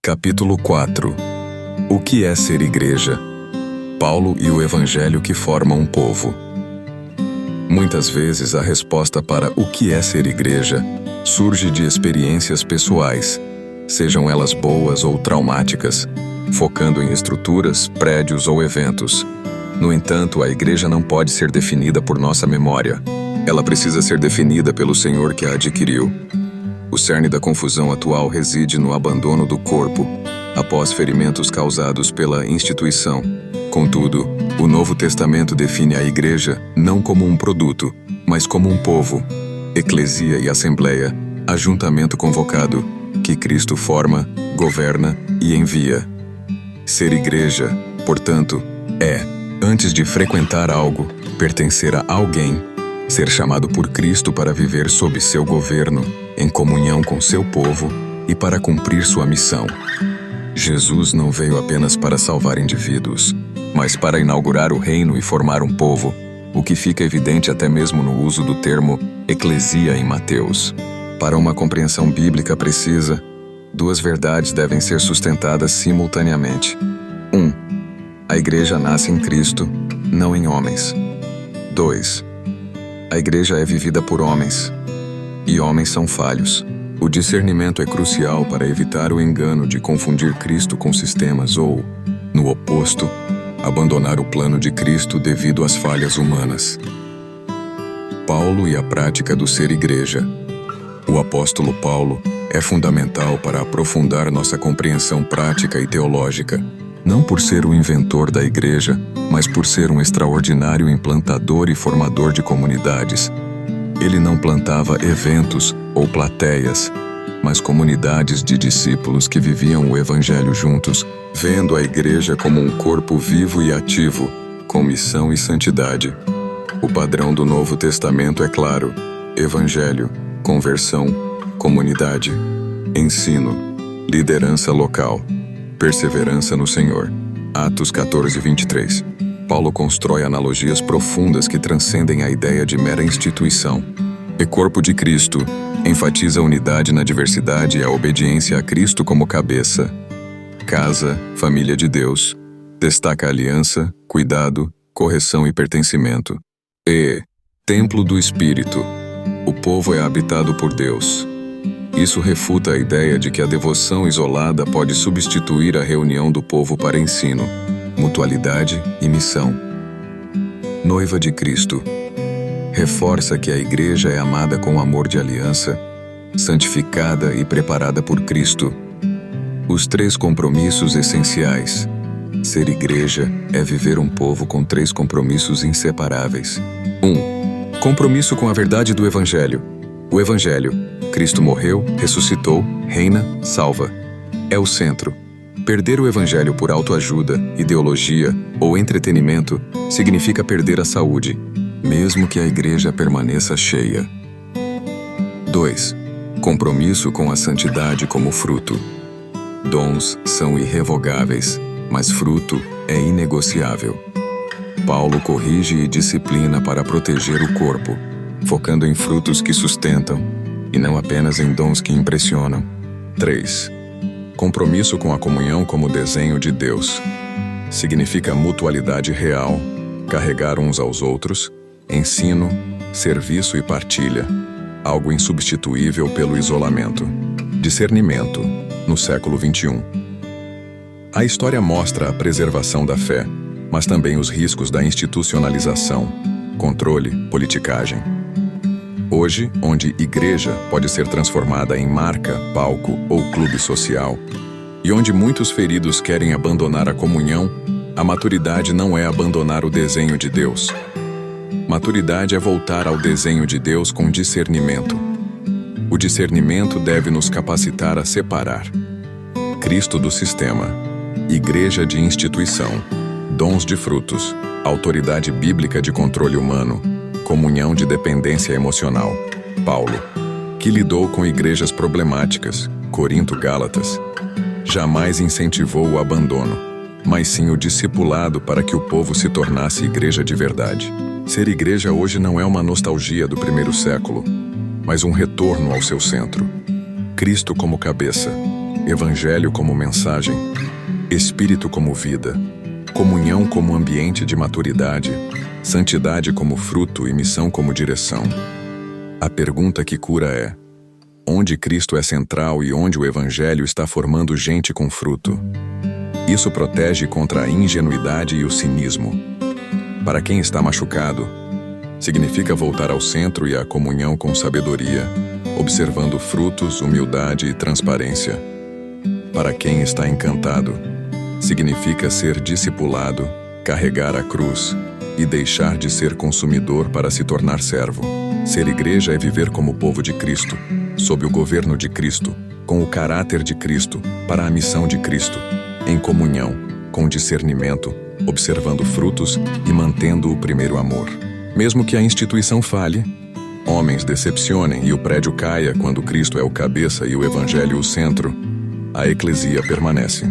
Capítulo 4. O que é ser igreja? Paulo e o Evangelho que formam um povo. Muitas vezes a resposta para o que é ser igreja surge de experiências pessoais, sejam elas boas ou traumáticas, focando em estruturas, prédios ou eventos. No entanto, a igreja não pode ser definida por nossa memória. Ela precisa ser definida pelo Senhor que a adquiriu. O cerne da confusão atual reside no abandono do corpo, após ferimentos causados pela instituição. Contudo, o Novo Testamento define a igreja não como um produto, mas como um povo, eclesia e assembleia, ajuntamento convocado, que Cristo forma, governa e envia. Ser igreja, portanto, antes de frequentar algo, pertencer a alguém, ser chamado por Cristo para viver sob seu governo, em comunhão com seu povo e para cumprir sua missão. Jesus não veio apenas para salvar indivíduos, mas para inaugurar o reino e formar um povo, o que fica evidente até mesmo no uso do termo eclesia em Mateus. Para uma compreensão bíblica precisa, duas verdades devem ser sustentadas simultaneamente. 1. A igreja nasce em Cristo, não em homens. 2. A igreja é vivida por homens, e homens são falhos. O discernimento é crucial para evitar o engano de confundir Cristo com sistemas ou, no oposto, abandonar o plano de Cristo devido às falhas humanas. Paulo e a prática do ser igreja. O apóstolo Paulo é fundamental para aprofundar nossa compreensão prática e teológica, não por ser o inventor da igreja, mas por ser um extraordinário implantador e formador de comunidades. Ele não plantava eventos ou plateias, mas comunidades de discípulos que viviam o Evangelho juntos, vendo a igreja como um corpo vivo e ativo, com missão e santidade. O padrão do Novo Testamento é claro: Evangelho, conversão, comunidade, ensino, liderança local, perseverança no Senhor. Atos 14:23. Paulo constrói analogias profundas que transcendem a ideia de mera instituição. E corpo de Cristo enfatiza a unidade na diversidade e a obediência a Cristo como cabeça. Casa, família de Deus, destaca a aliança, cuidado, correção e pertencimento. E templo do Espírito. O povo é habitado por Deus. Isso refuta a ideia de que a devoção isolada pode substituir a reunião do povo para ensino, mutualidade e missão. Noiva de Cristo. Reforça que a igreja é amada com amor de aliança, santificada e preparada por Cristo. Os 3 compromissos essenciais. Ser igreja é viver um povo com 3 compromissos inseparáveis. 1. Compromisso com a verdade do Evangelho. O Evangelho. Cristo morreu, ressuscitou, reina, salva. É o centro. Perder o Evangelho por autoajuda, ideologia ou entretenimento significa perder a saúde, mesmo que a igreja permaneça cheia. 2. Compromisso com a santidade como fruto. Dons são irrevogáveis, mas fruto é inegociável. Paulo corrige e disciplina para proteger o corpo, focando em frutos que sustentam, e não apenas em dons que impressionam. 3. Compromisso com a comunhão como desenho de Deus. Significa mutualidade real, carregar uns aos outros, ensino, serviço e partilha, algo insubstituível pelo isolamento. Discernimento, no século XXI. A história mostra a preservação da fé, mas também os riscos da institucionalização, controle, politicagem. Hoje, onde igreja pode ser transformada em marca, palco ou clube social, e onde muitos feridos querem abandonar a comunhão, a maturidade não é abandonar o desenho de Deus. Maturidade é voltar ao desenho de Deus com discernimento. O discernimento deve nos capacitar a separar Cristo do sistema, igreja de instituição, dons de frutos, autoridade bíblica de controle humano, comunhão de dependência emocional. Paulo, que lidou com igrejas problemáticas, Corinto, Gálatas, jamais incentivou o abandono, mas sim o discipulado para que o povo se tornasse igreja de verdade. Ser igreja hoje não é uma nostalgia do primeiro século, mas um retorno ao seu centro. Cristo como cabeça, Evangelho como mensagem, Espírito como vida, comunhão como ambiente de maturidade, santidade como fruto e missão como direção. A pergunta que cura é: onde Cristo é central e onde o Evangelho está formando gente com fruto? Isso protege contra a ingenuidade e o cinismo. Para quem está machucado, significa voltar ao centro e à comunhão com sabedoria, observando frutos, humildade e transparência. Para quem está encantado, significa ser discipulado, carregar a cruz e deixar de ser consumidor para se tornar servo. Ser igreja é viver como povo de Cristo, sob o governo de Cristo, com o caráter de Cristo, para a missão de Cristo, em comunhão, com discernimento, observando frutos e mantendo o primeiro amor. Mesmo que a instituição falhe, homens decepcionem e o prédio caia quando Cristo é o cabeça e o Evangelho o centro, a eclesia permanece.